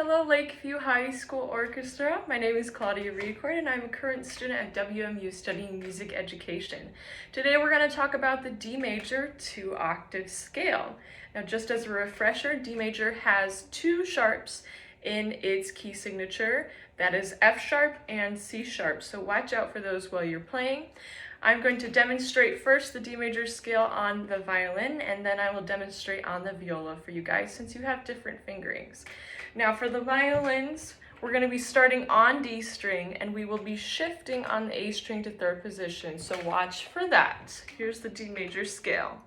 Hello Lakeview High School Orchestra. My name is Claudia Record and I'm a current student at WMU studying music education. Today we're going to talk about the D major 2-octave scale. Now just as a refresher, D major has two sharps in its key signature. That is F sharp and C sharp, so watch out for those while you're playing. I'm going to demonstrate first the D major scale on the violin, and then I will demonstrate on the viola for you guys since you have different fingerings. Now for the violins, we're going to be starting on D string and we will be shifting on the A string to third position, so watch for that. Here's the D major scale.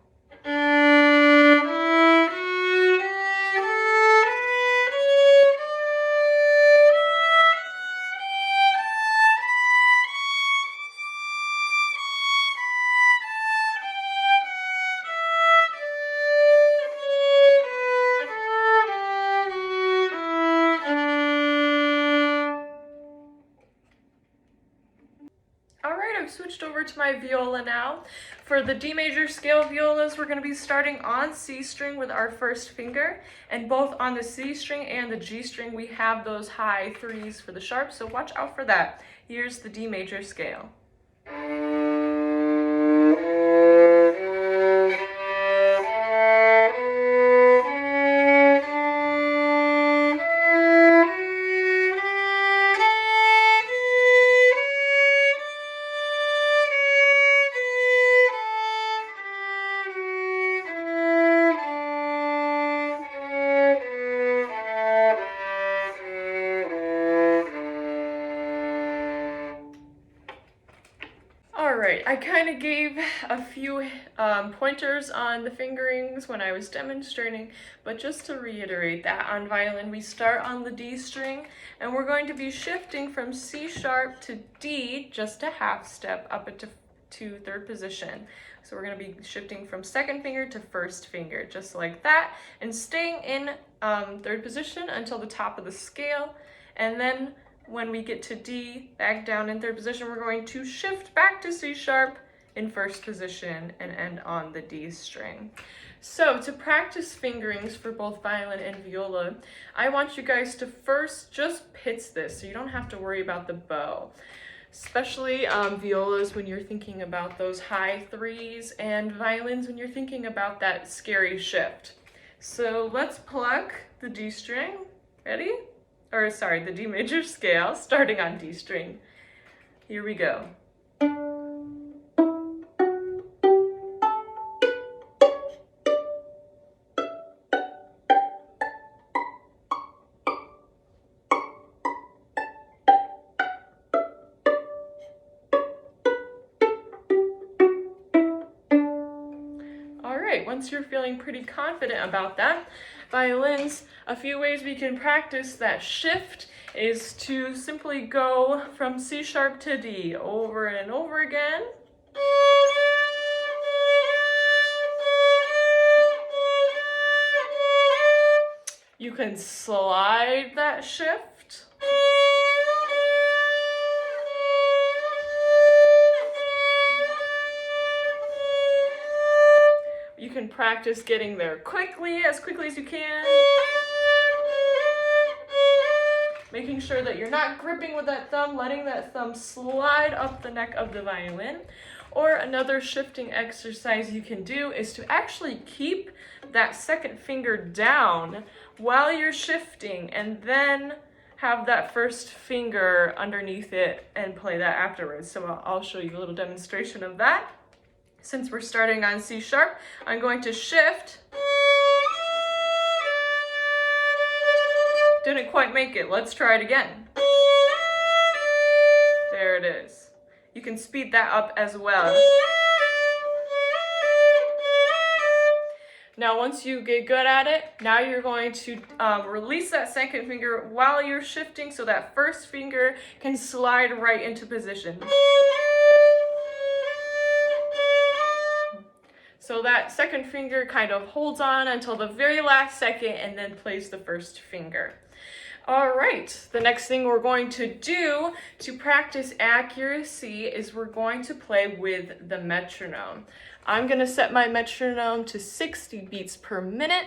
I've switched over to my viola now. For the D major scale violas, we're going to be starting on C string with our first finger, and both on the C string and the G string we have those high threes for the sharp, so watch out for that. Here's the D major scale. Alright, I kind of gave a few pointers on the fingerings when I was demonstrating, but just to reiterate that on violin we start on the D string and we're going to be shifting from C sharp to D just a half step up to third position. So we're going to be shifting from second finger to first finger just like that and staying in third position until the top of the scale, and then when we get to D, back down in third position, we're going to shift back to C sharp in first position and end on the D string. So to practice fingerings for both violin and viola, I want you guys to first just pitch this so you don't have to worry about the bow. Especially violas when you're thinking about those high threes, and violins when you're thinking about that scary shift. So let's pluck the D string. Ready? The D major scale, starting on D string. Here we go. Once you're feeling pretty confident about that, violins, a few ways we can practice that shift is to simply go from C sharp to D over and over again. You can slide that shift. You can practice getting there quickly as you can. Making sure that you're not gripping with that thumb, letting that thumb slide up the neck of the violin. Or another shifting exercise you can do is to actually keep that second finger down while you're shifting and then have that first finger underneath it and play that afterwards. So I'll show you a little demonstration of that. Since we're starting on C sharp, I'm going to shift. Didn't quite make it. Let's try it again. There it is. You can speed that up as well. Now once you get good at it, now you're going to release that second finger while you're shifting so that first finger can slide right into position. So that second finger kind of holds on until the very last second and then plays the first finger. All right, the next thing we're going to do to practice accuracy is we're going to play with the metronome. I'm going to set my metronome to 60 beats per minute.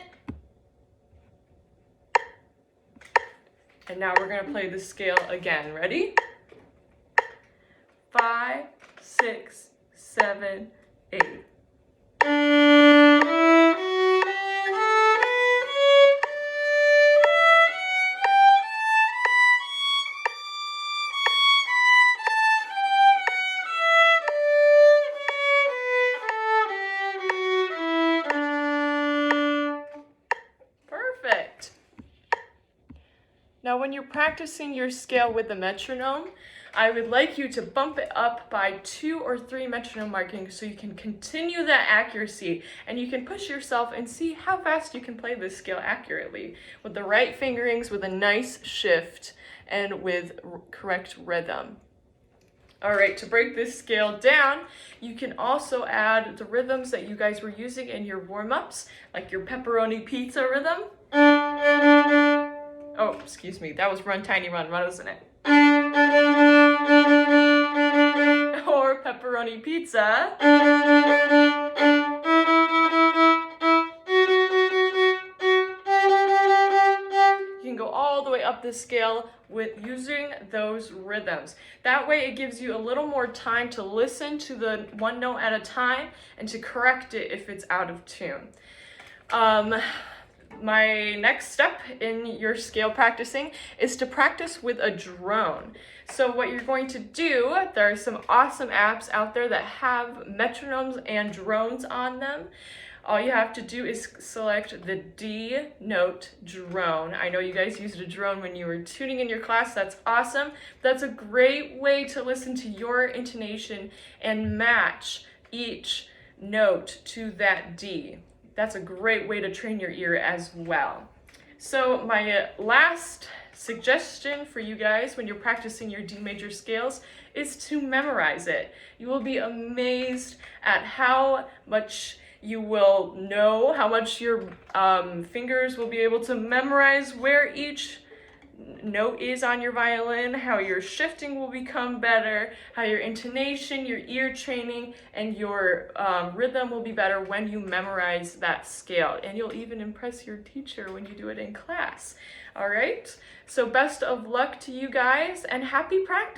And now we're gonna play the scale again. Ready? 5, 6, 7, 8. Perfect. Now when you're practicing your scale with the metronome, I would like you to bump it up by 2 or 3 metronome markings so you can continue that accuracy and you can push yourself and see how fast you can play this scale accurately with the right fingerings, with a nice shift, and with correct rhythm. All right, to break this scale down, you can also add the rhythms that you guys were using in your warm-ups, like your pepperoni pizza rhythm. Oh, excuse me, that was Run Tiny Run, wasn't it? Or pepperoni pizza. You can go all the way up the scale with using those rhythms. That way it gives you a little more time to listen to the one note at a time and to correct it if it's out of tune. My next step in your scale practicing is to practice with a drone. So what you're going to do, there are some awesome apps out there that have metronomes and drones on them. All you have to do is select the D note drone. I know you guys used a drone when you were tuning in your class. That's awesome. That's a great way to listen to your intonation and match each note to that D. That's a great way to train your ear as well. So my last suggestion for you guys when you're practicing your D major scales is to memorize it. You will be amazed at how much you will know, how much your fingers will be able to memorize where each note is on your violin, how your shifting will become better, how your intonation, your ear training, and your rhythm will be better when you memorize that scale. And you'll even impress your teacher when you do it in class. All right? So best of luck to you guys and happy practice.